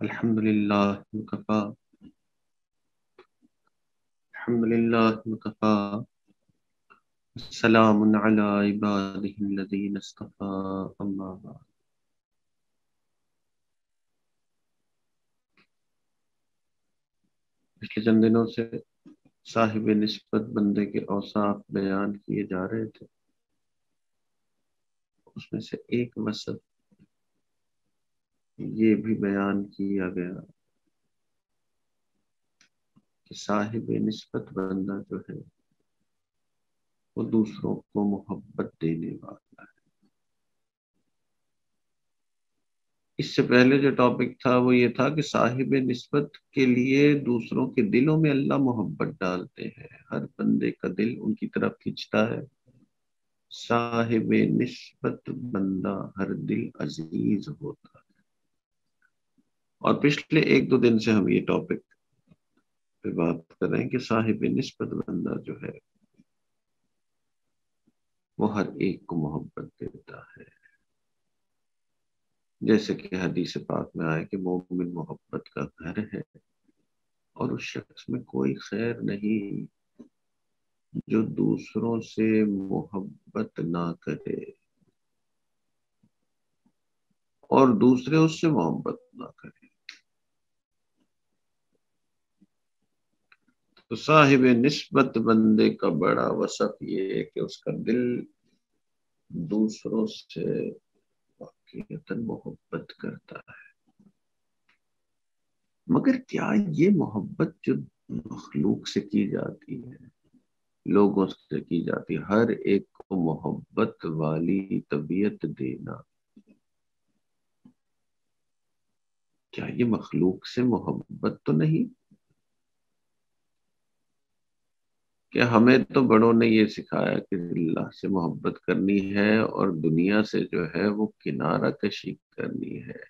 الحمد لله وكفى الحمد لله وكفى سلام على عباده الذين اصطفى أما بعد. پچھلے چند دنوں سے صاحب نسبت بندے کے اوصاف بیان کیے جا رہے تھے. اس میں سے ایک وصف یہ بھی بیان کیا گیا کہ صاحب نسبت بندہ جو ہے وہ دوسروں کو محبت دینے والا ہے. اس سے پہلے جو ٹاپک تھا وہ یہ تھا کہ صاحب نسبت کے لیے دوسروں کے دلوں میں اللہ محبت ڈالتے ہیں. ہر بندے کا دل ان کی طرف کھنچتا ہے. صاحب نسبت بندہ ہر دل عزیز ہوتا ہے. اور پچھلے ایک دو دن سے ہم یہ ٹاپک پہ بات کر رہے ہیں کہ صاحب نسبت بندہ جو ہے وہ ہر ایک کو محبت دیتا ہے. جیسے کہ حدیث پاک میں آئے کہ مومن محبت کا گھر ہے اور اس شخص میں کوئی خیر نہیں جو دوسروں سے محبت نہ کرے اور دوسرے اس سے محبت نہ کرے. تو صاحب نسبت بندے کا بڑا وصف یہ ہے کہ اس کا دل دوسروں سے واقعتاً محبت کرتا ہے. مگر کیا یہ محبت جو مخلوق سے کی جاتی ہے، لوگوں سے کی جاتی ہے، ہر ایک کو محبت والی طبیعت دینا، کیا یہ مخلوق سے محبت تو نہیں؟ کہ ہمیں تو بڑوں نے یہ سکھایا کہ اللہ سے محبت کرنی ہے اور دنیا سے جو ہے وہ کنارہ کشی کرنی ہے.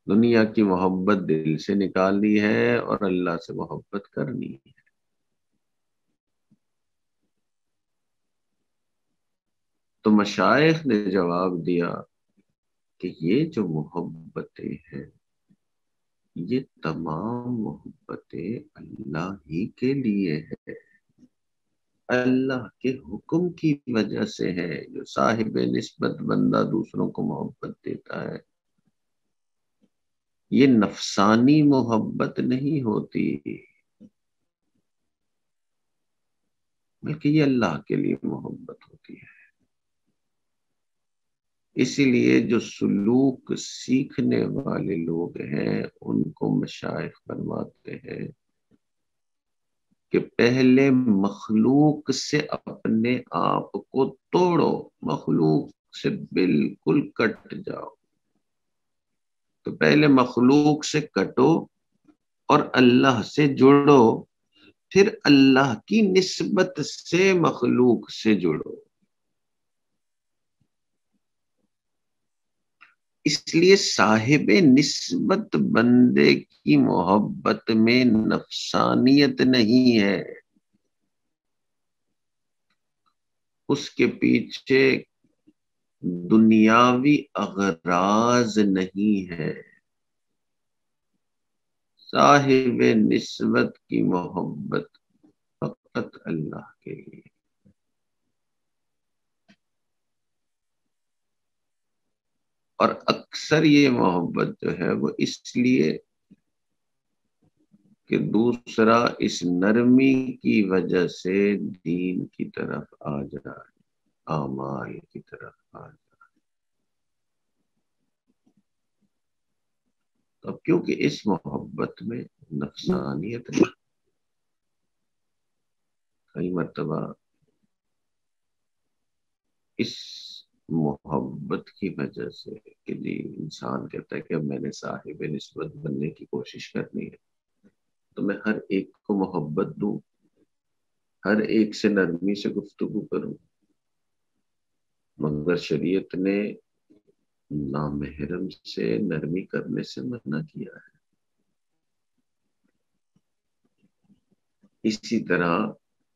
دنیا کی محبت دل سے نکالنی ہے اور اللہ سے محبت کرنی ہے. تو مشائخ نے جواب دیا کہ یہ جو محبتیں ہیں یہ تمام محبتیں اللہ ہی کے لیے ہے، اللہ کے حکم کی وجہ سے ہے. جو صاحب نسبت بندہ دوسروں کو محبت دیتا ہے یہ نفسانی محبت نہیں ہوتی بلکہ یہ اللہ کے لیے محبت ہوتی ہے. اسی لیے جو سلوک سیکھنے والے لوگ ہیں ان کو مشائخ فرماتے ہیں کہ پہلے مخلوق سے اپنے آپ کو توڑو، مخلوق سے بالکل کٹ جاؤ. تو پہلے مخلوق سے کٹو اور اللہ سے جڑو، پھر اللہ کی نسبت سے مخلوق سے جڑو. اس لیے صاحب نسبت بندے کی محبت میں نفسانیت نہیں ہے، اس کے پیچھے دنیاوی اغراض نہیں ہے. صاحب نسبت کی محبت فقط اللہ کے لیے. اور اکثر یہ محبت جو ہے وہ اس لیے کہ دوسرا اس نرمی کی وجہ سے دین کی طرف آ جائے، اعمال کی طرف آ جائے. تو کیونکہ اس محبت میں نفسانیت نہیں. کئی مرتبہ اس محبت کی وجہ سے کہ جی انسان کہتا ہے کہ اب میں نے صاحب نسبت بننے کی کوشش کرنی ہے تو میں ہر ایک کو محبت دوں، ہر ایک سے نرمی سے گفتگو کروں. مگر شریعت نے نامحرم سے نرمی کرنے سے منع کیا ہے. اسی طرح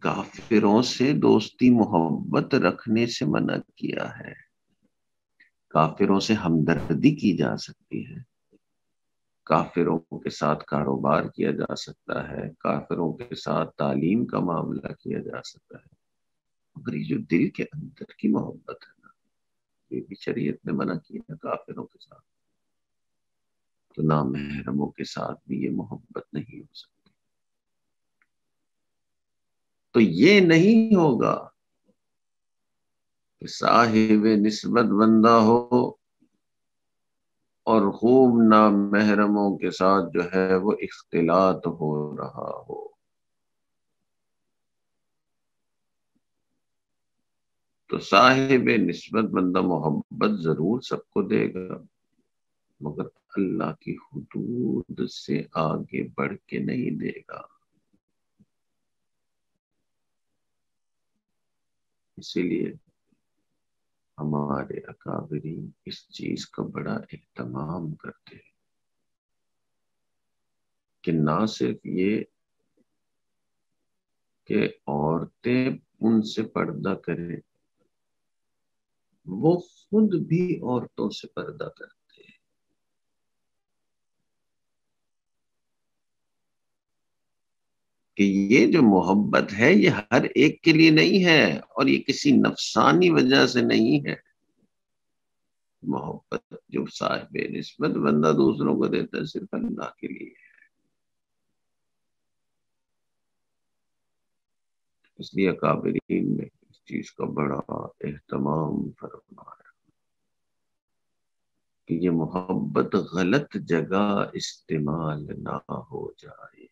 کافروں سے دوستی محبت رکھنے سے منع کیا ہے. کافروں سے ہمدردی کی جا سکتی ہے کافروں کے ساتھ کاروبار کیا جا سکتا ہے، کافروں کے ساتھ تعلیم کا معاملہ کیا جا سکتا ہے، مگر یہ جو دل کے اندر کی محبت ہے نا، یہ بھی شریعت نے منع کیا ہے کافروں کے ساتھ، تو نامحرموں کے ساتھ بھی یہ محبت نہیں ہو سکتی۔ تو یہ نہیں ہوگا کہ صاحب نسبت بندہ ہو اور خوب نامحرموں کے ساتھ جو ہے وہ اختلاط ہو رہا ہو۔ تو صاحب نسبت بندہ محبت ضرور سب کو دے گا، مگر اللہ کی حدود سے آگے بڑھ کے نہیں دے گا۔ اسی لیے ہمارے اکابرین اس چیز کا بڑا اہتمام کرتے ہیں کہ نہ صرف یہ کہ عورتیں ان سے پردہ کریں، وہ خود بھی عورتوں سے پردہ کرتے ہیں۔ کہ یہ جو محبت ہے یہ ہر ایک کے لیے نہیں ہے، اور یہ کسی نفسانی وجہ سے نہیں ہے۔ محبت جو صاحب نسبت بندہ دوسروں کو دیتا ہے صرف اللہ کے لیے ہے۔ اس لیے اکابرین نے اس چیز کا بڑا اہتمام فرمایا کہ یہ محبت غلط جگہ استعمال نہ ہو جائے۔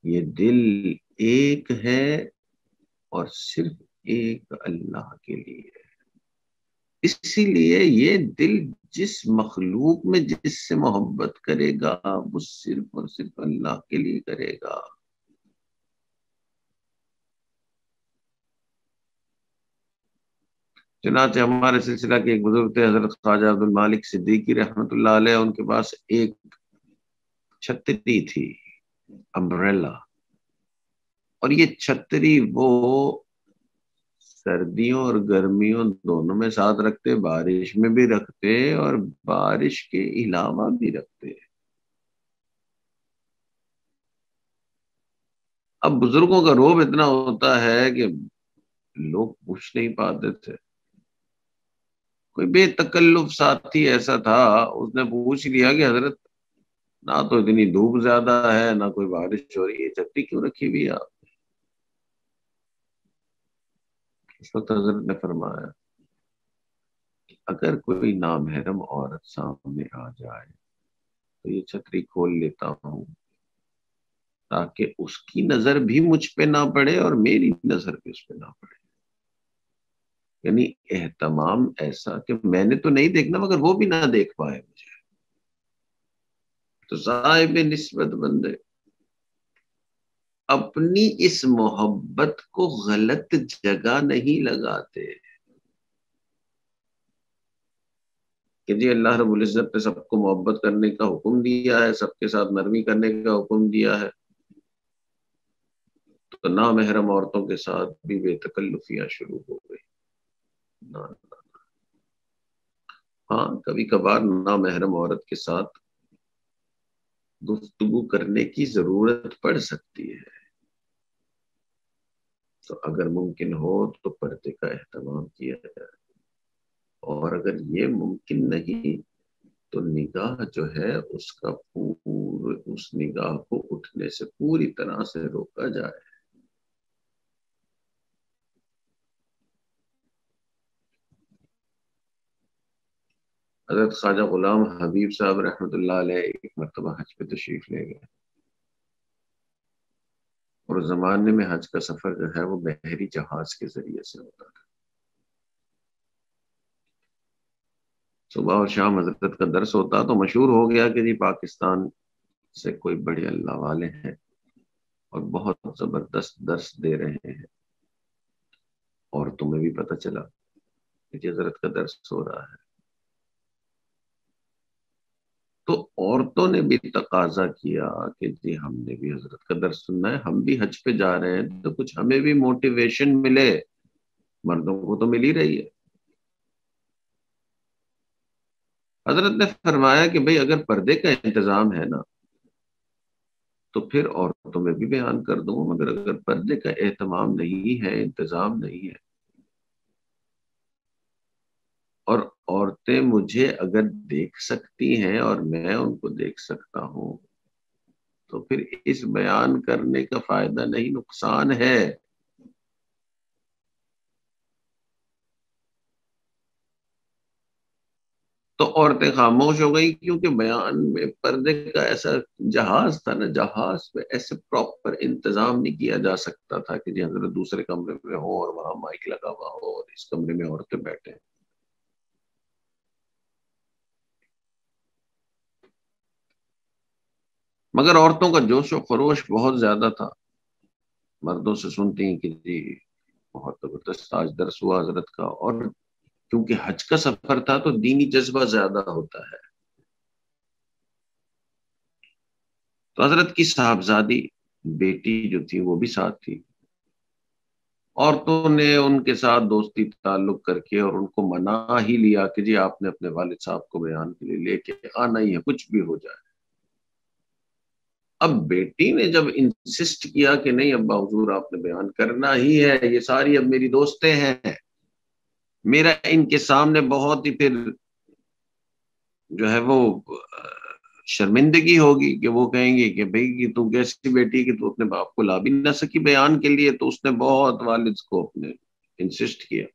یہ دل ایک ہے اور صرف ایک اللہ کے لیے ہے۔ اسی لیے یہ دل جس مخلوق میں جس سے محبت کرے گا وہ صرف اور صرف اللہ کے لیے کرے گا۔ چنانچہ ہمارے سلسلہ کے ایک بزرگ تھے حضرت خواجہ عبد المالک صدیقی رحمۃ اللہ علیہ، ان کے پاس ایک چھتری تھی، امبریلا، اور یہ چھتری وہ سردیوں اور گرمیوں دونوں میں ساتھ رکھتے، بارش میں بھی رکھتے اور بارش کے علاوہ بھی رکھتے۔ اب بزرگوں کا روب اتنا ہوتا ہے کہ لوگ پوچھ نہیں پاتے تھے۔ کوئی بے تکلف ساتھی ایسا تھا، اس نے پوچھ لیا کہ حضرت نہ تو اتنی دھوپ زیادہ ہے نہ کوئی بارش ہو رہی ہے، چھتری کیوں رکھی ہوئی ہے آپ؟ اس وقت حضرت نے فرمایا کہ اگر کوئی نامحرم عورت سامنے آ جائے تو یہ چھتری کھول لیتا ہوں تاکہ اس کی نظر بھی مجھ پہ نہ پڑے اور میری نظر بھی اس پہ نہ پڑے۔ یعنی اہتمام ایسا کہ میں نے تو نہیں دیکھنا مگر وہ بھی نہ دیکھ پائے مجھے۔ تو صاحب نسبت بندے اپنی اس محبت کو غلط جگہ نہیں لگاتے کہ جی اللہ رب العزت نے سب کو محبت کرنے کا حکم دیا ہے، سب کے ساتھ نرمی کرنے کا حکم دیا ہے، تو نامحرم عورتوں کے ساتھ بھی بے تکلفیاں شروع ہو گئی۔ نہ، ہاں کبھی کبھار نامحرم عورت کے ساتھ گفتگو کرنے کی ضرورت پڑ سکتی ہے، تو اگر ممکن ہو تو پردے کا اہتمام کیا جائے، اور اگر یہ ممکن نہیں تو نگاہ جو ہے اس نگاہ کو اٹھنے سے پوری طرح سے روکا جائے۔ حضرت خواجہ غلام حبیب صاحب رحمۃ اللہ علیہ ایک مرتبہ حج پہ تشریف لے گئے، اور اس زمانے میں حج کا سفر جو ہے وہ بحری جہاز کے ذریعے سے ہوتا تھا۔ صبح اور شام حضرت کا درس ہوتا تو مشہور ہو گیا کہ جی پاکستان سے کوئی بڑے اللہ والے ہیں اور بہت زبردست درس دے رہے ہیں، اور تمہیں بھی پتہ چلا کہ جی حضرت کا درس ہو رہا ہے، تو عورتوں نے بھی تقاضا کیا کہ جی ہم نے بھی حضرت کا درس سننا ہے، ہم بھی حج پہ جا رہے ہیں تو کچھ ہمیں بھی موٹیویشن ملے، مردوں کو تو مل ہی رہی ہے۔ حضرت نے فرمایا کہ بھئی اگر پردے کا انتظام ہے نا تو پھر عورتوں میں بھی بیان کر دوں، مگر اگر پردے کا اہتمام نہیں ہے، انتظام نہیں ہے، اور عورتیں مجھے اگر دیکھ سکتی ہیں اور میں ان کو دیکھ سکتا ہوں، تو پھر اس بیان کرنے کا فائدہ نہیں، نقصان ہے۔ تو عورتیں خاموش ہو گئی، کیونکہ بیان میں پردے کا ایسا جہاز تھا نا، جہاز پہ ایسے پراپر انتظام نہیں کیا جا سکتا تھا کہ جی حضرت دوسرے کمرے میں ہو اور وہاں مائک لگا ہوا ہو اور اس کمرے میں عورتیں بیٹھے۔ مگر عورتوں کا جوش و خروش بہت زیادہ تھا، مردوں سے سنتی ہیں کہ جی بہت زبردست آج درس ہوا حضرت کا، اور کیونکہ حج کا سفر تھا تو دینی جذبہ زیادہ ہوتا ہے۔ تو حضرت کی صاحبزادی بیٹی جو تھی وہ بھی ساتھ تھی، عورتوں نے ان کے ساتھ دوستی تعلق کر کے اور ان کو منا ہی لیا کہ جی آپ نے اپنے والد صاحب کو بیان کے لیے لے کے آنا ہی ہے، کچھ بھی ہو جائے۔ اب بیٹی نے جب انسسٹ کیا کہ نہیں ابا حضور آپ نے بیان کرنا ہی ہے، یہ ساری اب میری دوستیں ہیں، میرا ان کے سامنے بہت ہی پھر جو ہے وہ شرمندگی ہوگی کہ وہ کہیں گے کہ بھئی کہ تو کیسی بیٹی کہ تو اپنے باپ کو لا بھی نہ سکی بیان کے لیے۔ تو اس نے بہت والد کو اپنے انسسٹ کیا۔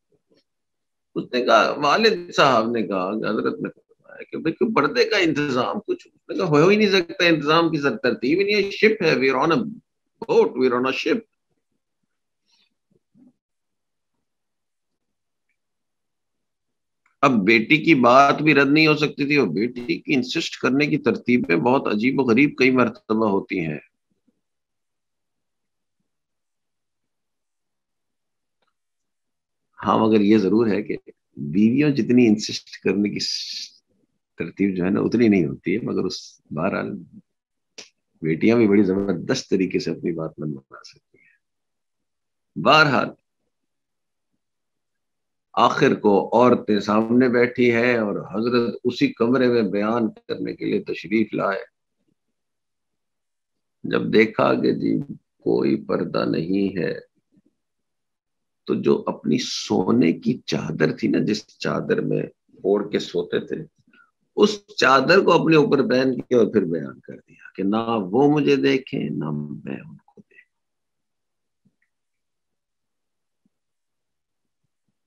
اس نے کہا، والد صاحب نے کہا کہ حضرت نے فرمایا کہ بھئی کہ پردے کا انتظام کچھ، اس نے کہا ہو ہی نہیں سکتا، انتظام کی سر ترتیب ہی نہیں ہے، شپ ہے، we are on a boat, we are on a ship. اب بیٹی کی بات بھی رد نہیں ہو سکتی تھی، اور بیٹی کی انسسٹ کرنے کی ترتیبیں بہت عجیب و غریب کئی مرتبہ ہوتی ہیں۔ ہاں مگر یہ ضرور ہے کہ بیویوں جتنی انسسٹ کرنے کی ترتیب جو ہے نا اتنی نہیں ہوتی ہے، مگر اس بہرحال بیٹیاں بھی بڑی زبردست طریقے سے اپنی بات منوا سکتی ہیں۔ بہرحال آخر کو عورتیں سامنے بیٹھی ہے اور حضرت اسی کمرے میں بیان کرنے کے لیے تشریف لائے۔ جب دیکھا کہ جی کوئی پردہ نہیں ہے، تو جو اپنی سونے کی چادر تھی نا، جس چادر میں اوڑھ کے سوتے تھے، اس چادر کو اپنے اوپر پہن کے اور پھر بیان کر دیا کہ نہ وہ مجھے دیکھیں نہ میں ان کو دیکھیں۔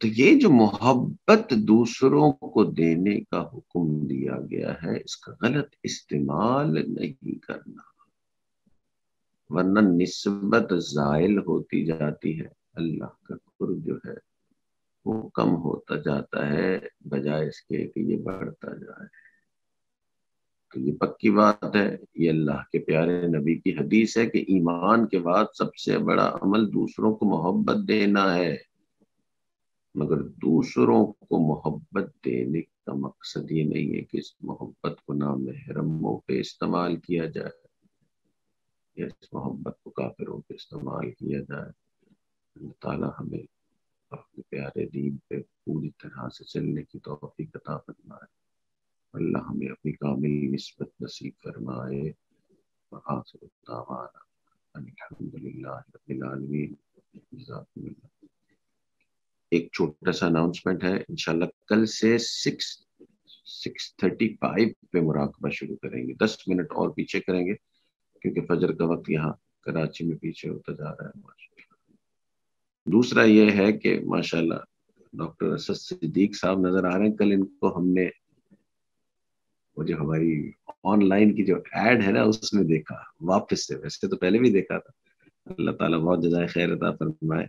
تو یہ جو محبت دوسروں کو دینے کا حکم دیا گیا ہے، اس کا غلط استعمال نہیں کرنا، ورنہ نسبت زائل ہوتی جاتی ہے، اللہ کا قرب جو ہے وہ کم ہوتا جاتا ہے بجائے اس کے کہ یہ بڑھتا جائے۔ تو یہ پکی بات ہے، یہ اللہ کے پیارے نبی کی حدیث ہے کہ ایمان کے بعد سب سے بڑا عمل دوسروں کو محبت دینا ہے، مگر دوسروں کو محبت دینے کا مقصد یہ نہیں ہے کہ اس محبت کو نامحرموں پہ استعمال کیا جائے یا اس محبت کو کافروں پہ استعمال کیا جائے۔ اللہ تعالیٰ ہمیں اپنے پیارے دین پہ پوری طرح سے چلنے کی توفیق عطا فرمائے، اللہ ہمیں اپنی کامل نسبت نصیب فرمائے۔ وآخر دعوانا الحمدللہ رب العالمین۔ جزاکم اللہ۔ ایک چھوٹا سا اناؤنسمنٹ ہے، انشاءاللہ کل سے 6:35 پہ مراقبہ شروع کریں گے، 10 منٹ اور پیچھے کریں گے کیونکہ فجر کا وقت یہاں کراچی میں پیچھے ہوتا جا رہا ہے ماشاءاللہ۔ دوسرا یہ ہے کہ ماشاءاللہ ڈاکٹر اسد صدیق صاحب نظر آ رہے ہیں، کل ان کو ہم نے وہ جو ہماری آن لائن کی جو ایڈ ہے نا اس میں دیکھا واپس سے، ویسے تو پہلے بھی دیکھا تھا۔ اللہ تعالیٰ بہت جزائے خیر عطا فرمائے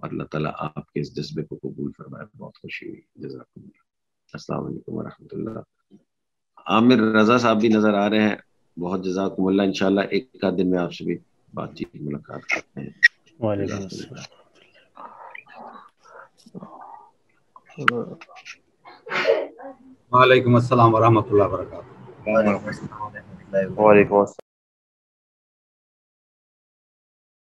اور اللہ تعالیٰ آپ کے اس جذبے کو قبول فرمائے، بہت خوشی ہوئی، جزاکم اللہ۔ السلام علیکم ورحمۃ اللہ۔ عامر رضا صاحب بھی نظر آ رہے ہیں، بہت جزاکم اللہ، انشاءاللہ ایک آدھ دن میں آپ سے بھی بات چیت ملاقات کرتے ہیں۔ وعلیکم جزاکم اللہ۔ السلام۔ وعلیکم السلام ورحمۃ اللہ وبرکاتہ۔ وعلیکم السلام ورحمۃ اللہ وبرکاتہ۔